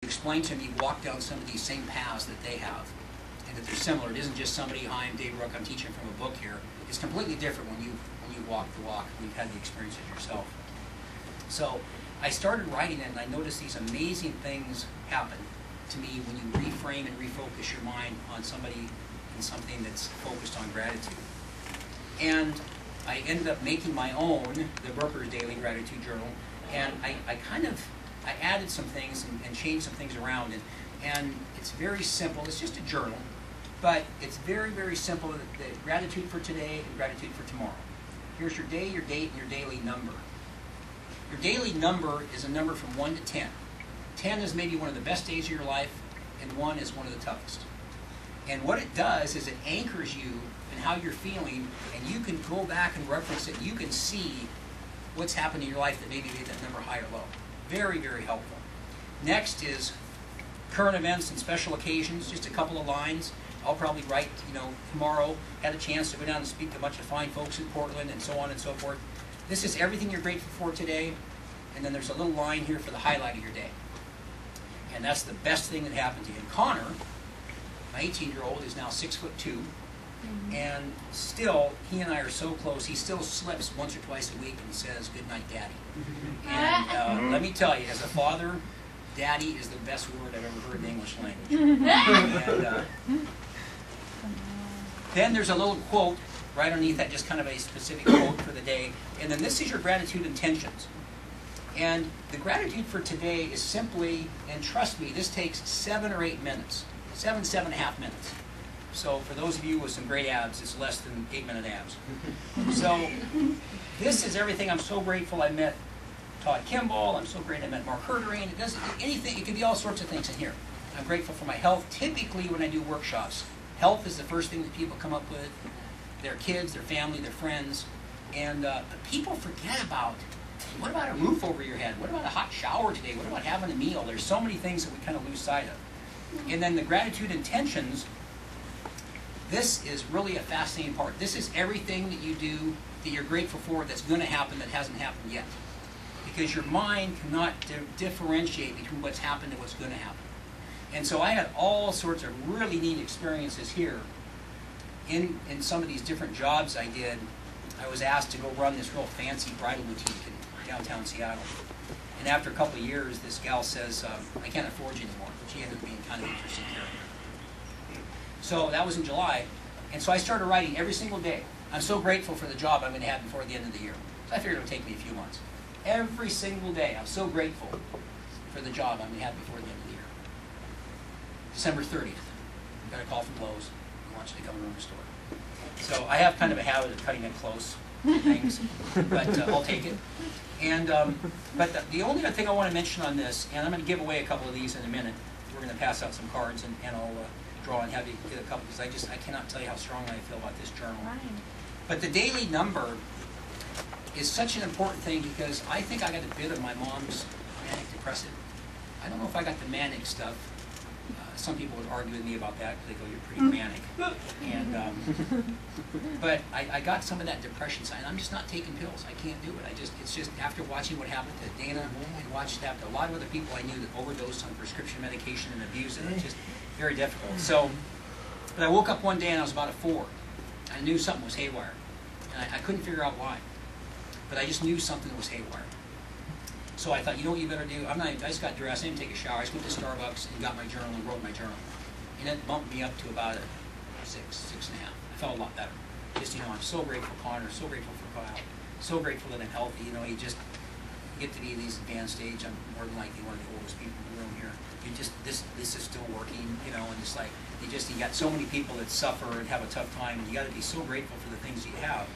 explain to me, walk down some of these same paths that they have, and that they're similar. It isn't just somebody, hi, I'm Dave Rook, I'm teaching from a book here. It's completely different when you walk the walk, when you've had the experiences yourself. So I started writing it, and I noticed these amazing things happen to me when you reframe and refocus your mind on somebody and something that's focused on gratitude. And I ended up making my own, the Brooker's Daily Gratitude Journal, and I added some things and changed some things around, and it's very simple. It's just a journal, but it's very, very simple. The gratitude for today and gratitude for tomorrow. Here's your day, your date, and your daily number. Your daily number is a number from 1 to 10. 10 is maybe one of the best days of your life, and 1 is one of the toughest. And what it does is it anchors you in how you're feeling, and you can go back and reference it. You can see what's happened in your life that maybe made that number high or low. Very, very helpful. Next is current events and special occasions, just a couple of lines. I'll probably write, tomorrow, had a chance to go down and speak to a bunch of fine folks in Portland and so on and so forth. This is everything you're grateful for today, and then there's a little line here for the highlight of your day. And that's the best thing that happened to you. And Connor, my 18-year-old, is now 6'2", and still, he and I are so close, he still slips once or twice a week and says, "Good night, Daddy." And let me tell you, as a father, Daddy is the best word I've ever heard in the English language. And then there's a little quote right underneath that, just kind of a specific quote for the day. And then this is your gratitude intentions. And the gratitude for today is simply, and trust me, this takes 7 or 8 minutes. 7.5 minutes. So for those of you with some great abs, it's less than 8-minute abs. So this is everything. I'm so grateful I met Todd Kimball. I'm so grateful I met Mark Herdering. It doesn't anything. It could be all sorts of things in here. I'm grateful for my health. Typically, when I do workshops, health is the first thing that people come up with. Their kids, their family, their friends, and but people forget about. What about a roof over your head? What about a hot shower today? What about having a meal? There's so many things that we kind of lose sight of. And then the gratitude intentions. This is really a fascinating part. This is everything that you do that you're grateful for that's going to happen that hasn't happened yet. Because your mind cannot differentiate between what's happened and what's going to happen. And so I had all sorts of really neat experiences here. In some of these different jobs I did, I was asked to go run this real fancy bridal boutique in downtown Seattle. And after a couple of years, this gal says, "I can't afford you anymore." She ended up being kind of an interesting character. So that was in July, and so I started writing every single day. I'm so grateful for the job I'm going to have before the end of the year. So I figured it would take me a few months. Every single day, I'm so grateful for the job I'm going to have before the end of the year. December 30th, got a call from Lowe's. He wants you to come and run the store. So I have kind of a habit of cutting it close things, but I'll take it. And but the only other thing I want to mention on this, and I'm going to give away a couple of these in a minute. We're going to pass out some cards, and I'll draw and have you get a couple, because I cannot tell you how strongly I feel about this journal. Right. But the daily number is such an important thing, because I think I got a bit of my mom's manic depressive. I don't know if I got the manic stuff. Some people would argue with me about that, because they go, "You're pretty manic." And but I got some of that depression side. I'm just not taking pills. I can't do it. It's just after watching what happened to Dana, and watched after a lot of other people I knew that overdosed on prescription medication and abused it. It's just very difficult. So, but I woke up one day and I was about a 4. I knew something was haywire, and I couldn't figure out why. But I just knew something was haywire. So I thought, you know what you better do? I just got dressed. I didn't take a shower. I just went to Starbucks and got my journal and wrote my journal. And it bumped me up to about a 6.5. I felt a lot better. Just, I'm so grateful for Connor, so grateful for Kyle, so grateful that I'm healthy. You just get to be in these advanced age. I'm more than likely one of the oldest people in the room here. This is still working, and it's like, you got so many people that suffer and have a tough time, and you got to be so grateful for the things you have.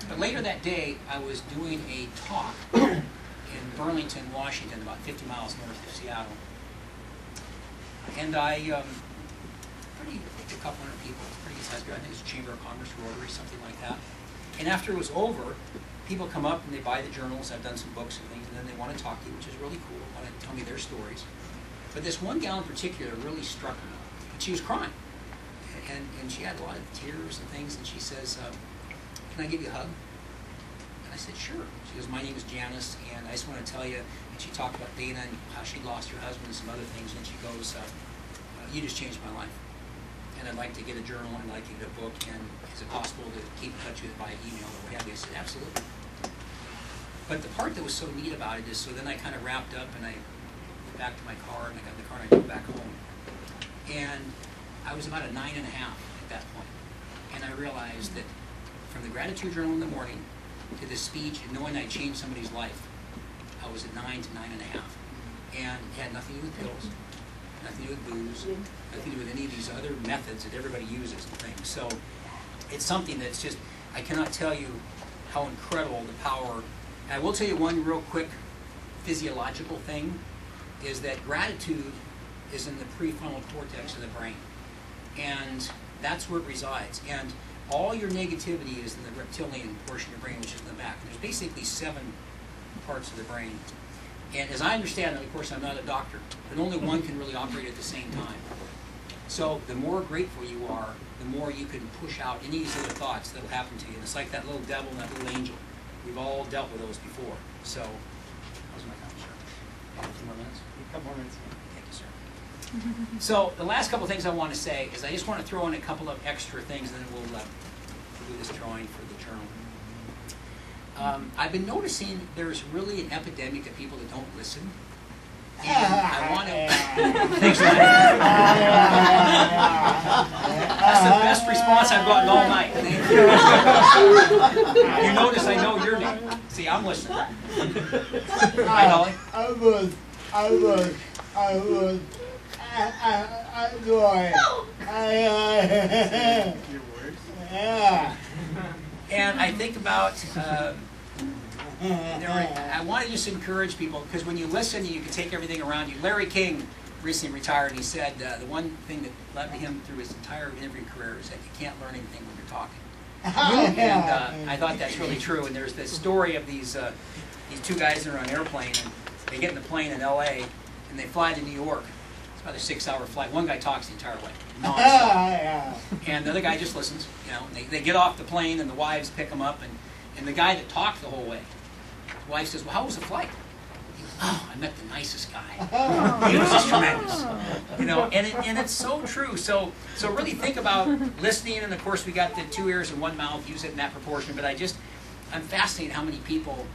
But later that day, I was doing a talk in Burlington, Washington, about 50 miles north of Seattle. And a couple hundred people, pretty good size group. I think it's Chamber of Commerce, Rotary, something like that. And after it was over, people come up and they buy the journals. I've done some books and things, and then they want to talk to you, which is really cool. They want to tell me their stories. But this one gal in particular really struck me. And she was crying. And she had a lot of tears and things, and she says, "Can I give you a hug?" And I said, sure. She goes, my name is Janice, and I just want to tell you, and she talked about Dana and how she lost her husband and some other things, and she goes, you just changed my life. And I'd like to get a journal, I'd like to get a book, and is it possible to keep in touch with it by email or what have you? I said, absolutely. But the part that was so neat about it is, so then I kind of wrapped up and I went back to my car, and I got in the car and I drove back home. And I was about a 9.5 at that point. And I realized that from the gratitude journal in the morning to the speech and knowing I changed somebody's life, I was at 9 to 9.5. And it had nothing to do with pills, nothing to do with booze, nothing to do with any of these other methods that everybody uses and things. So it's something that's just, I cannot tell you how incredible the power. And I will tell you one real quick physiological thing, is that gratitude is in the prefrontal cortex of the brain. And that's where it resides. And all your negativity is in the reptilian portion of the brain, which is in the back. And there's basically 7 parts of the brain. And as I understand it, of course I'm not a doctor, but only one can really operate at the same time. So the more grateful you are, the more you can push out any of these other thoughts that will happen to you. And it's like that little devil and that little angel. We've all dealt with those before. So, how's my time, sir? 2 more minutes? A couple more minutes. Thank you, sir. So the last couple of things I want to say is I just want to throw in a couple of extra things, and then we'll do this drawing for the journal. I've been noticing there's really an epidemic of people that don't listen. And I want to... Thanks, Larry. That's the best response I've gotten all night. Thank you. You notice I know your name. See, I'm listening. Hi, Holly. I was. Yeah. And I think about, I want to just encourage people, because when you listen, you can take everything around you. Larry King recently retired, and he said the one thing that led him through his entire interview career is that you can't learn anything when you're talking. And I thought that's really true. And there's this story of these 2 guys that are on an airplane, and they get in the plane in L.A., and they fly to New York. It's about a 6-hour flight. One guy talks the entire way, nonstop. And the other guy just listens. You know, and they get off the plane, and the wives pick them up, and the guy that talked the whole way, the wife says, well, how was the flight? He goes, oh, I met the nicest guy. He was just tremendous. You know, and it's so true. So really think about listening, and of course we got the 2 ears and 1 mouth, use it in that proportion, but I'm fascinated how many people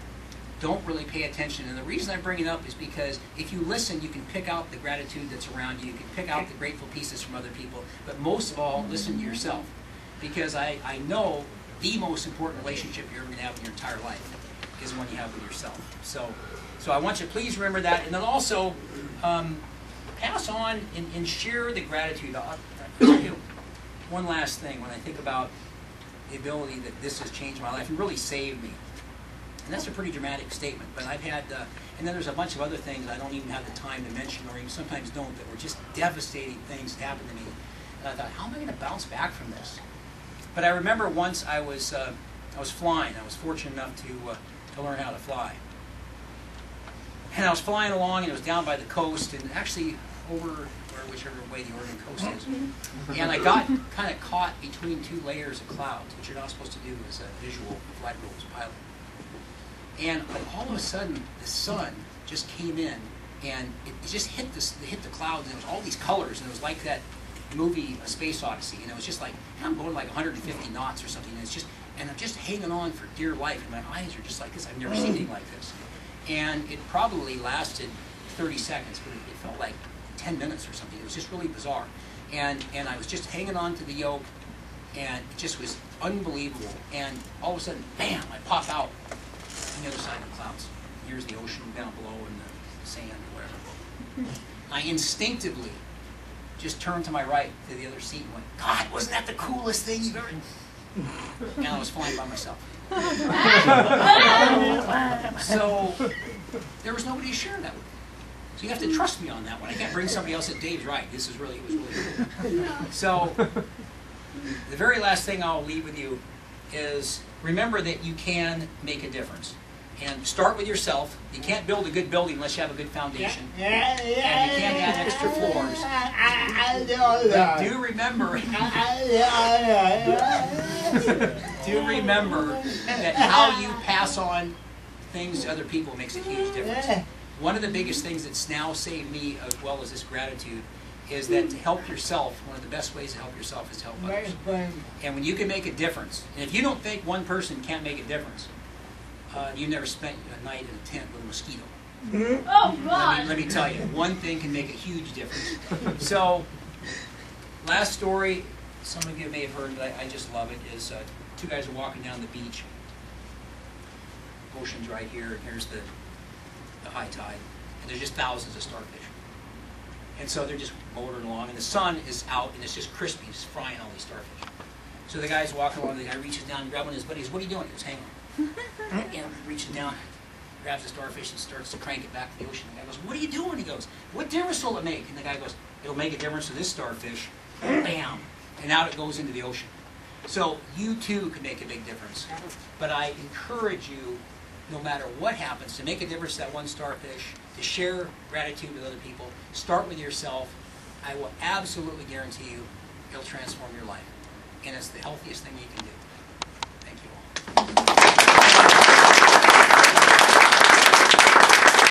don't really pay attention. And the reason I bring it up is because if you listen, you can pick out the gratitude that's around you. You can pick out the grateful pieces from other people. But most of all, listen to yourself. Because I know the most important relationship you're ever going to have in your entire life is the one you have with yourself. So I want you to please remember that. And then also pass on and share the gratitude. I'll tell you one last thing when I think about the ability that this has changed my life and really saved me. And that's a pretty dramatic statement, but I've had, and then there's a bunch of other things I don't even have the time to mention, or even sometimes don't, that were just devastating things that happened to me. And I thought, how am I going to bounce back from this? But I remember once I was flying. I was fortunate enough to learn how to fly. And I was flying along, and it was down by the coast, and actually over whichever way the Oregon coast is. And I got kind of caught between 2 layers of clouds, which you're not supposed to do as a visual flight rules pilot. And all of a sudden, the sun just came in, and it just hit the clouds, and it was all these colors, and it was like that movie, A Space Odyssey, and it was just like, I'm going like 150 knots or something, and I'm just hanging on for dear life, and my eyes are just like this. I've never seen anything like this. And it probably lasted 30 seconds, but it felt like 10 minutes or something. It was just really bizarre. And I was just hanging on to the yoke, and it just was unbelievable. And all of a sudden, bam, I pop out on the other side of the clouds. Here's the ocean down below and the sand or whatever. I instinctively just turned to my right to the other seat and went, God, wasn't that the coolest thing you've ever... And I was flying by myself. So there was nobody to share that with. So you have to trust me on that one. I can't bring somebody else that Dave's right. It was really cool. So the very last thing I'll leave with you is remember that you can make a difference. And start with yourself. You can't build a good building unless you have a good foundation. And you can't add extra floors. But do remember, that how you pass on things to other people makes a huge difference. One of the biggest things that's now saved me, as well as this gratitude, is that to help yourself, one of the best ways to help yourself is to help others. And when you can make a difference, and if you don't think one person can't make a difference, you've never spent a night in a tent with a mosquito. Oh, God. Let me tell you, one thing can make a huge difference. So, last story, some of you may have heard, but I just love it, is two guys are walking down the beach. Ocean's right here, and here's the high tide. And there's just thousands of starfish. And so they're just motoring along, and the sun is out, and it's just crispy. It's frying all these starfish. So the guy's walking along, the guy reaches down and grabs one of his buddies. What are you doing? He goes, hang on. And he reaches down, grabs the starfish, and starts to crank it back to the ocean. The guy goes, what are you doing? He goes, what difference will it make? And the guy goes, it'll make a difference to this starfish. Bam! And out it goes into the ocean. So you too can make a big difference. But I encourage you, no matter what happens, to make a difference to that one starfish, to share gratitude with other people. Start with yourself. I will absolutely guarantee you it'll transform your life. And it's the healthiest thing you can do. Thank you all.